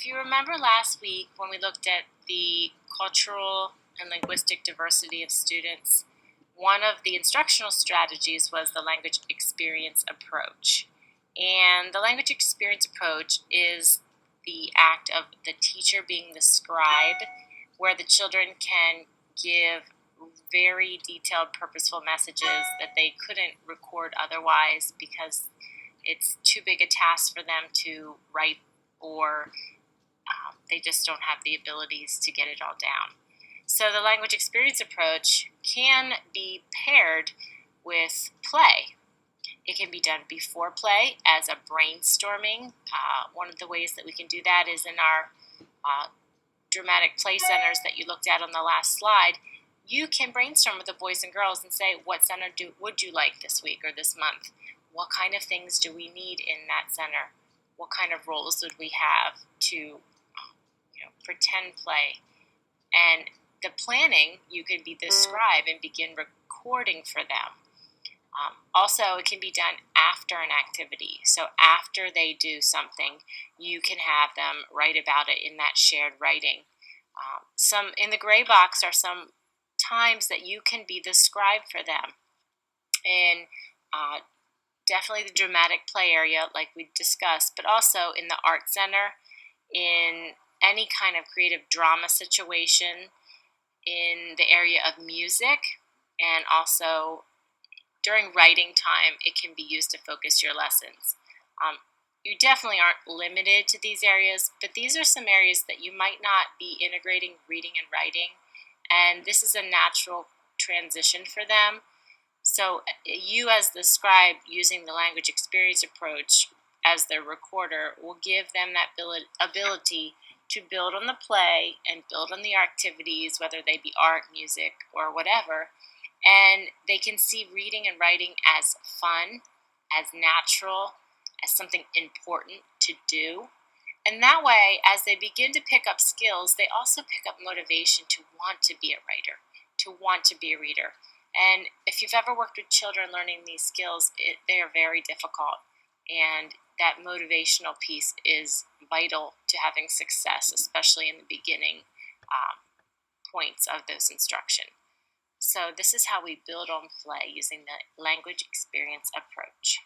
if you remember last week when we looked at the cultural and linguistic diversity of students, one of the instructional strategies was the language experience approach. And the language experience approach is the act of the teacher being the scribe, where the children can give very detailed, purposeful messages that they couldn't record otherwise because it's too big a task for them to write, or they just don't have the abilities to get it all down. So the language experience approach can be paired with play. It can be done before play as a brainstorming. One of the ways that we can do that is in our dramatic play centers that you looked at on the last slide. You can brainstorm with the boys and girls and say, what center would you like this week or this month? What kind of things do we need in that center? What kind of roles would we have to pretend play? And the planning, you could be the scribe and begin recording for them. Also, it can be done after an activity. So after they do something, you can have them write about it in that shared writing. Some in the gray box are some times that you can be the scribe for them. And definitely the dramatic play area, like we discussed, but also in the art center, in any kind of creative drama situation, in the area of music, and also during writing time, it can be used to focus your lessons. You definitely aren't limited to these areas, but these are some areas that you might not be integrating reading and writing, and this is a natural transition for them. So you as the scribe using the language experience approach as their recorder will give them that ability to build on the play and build on the activities, whether they be art, music, or whatever. And they can see reading and writing as fun, as natural, as something important to do. And that way, as they begin to pick up skills, they also pick up motivation to want to be a writer, to want to be a reader. And if you've ever worked with children learning these skills, they are very difficult. And that motivational piece is vital to having success, especially in the beginning points of this instruction. So this is how we build on play using the language experience approach.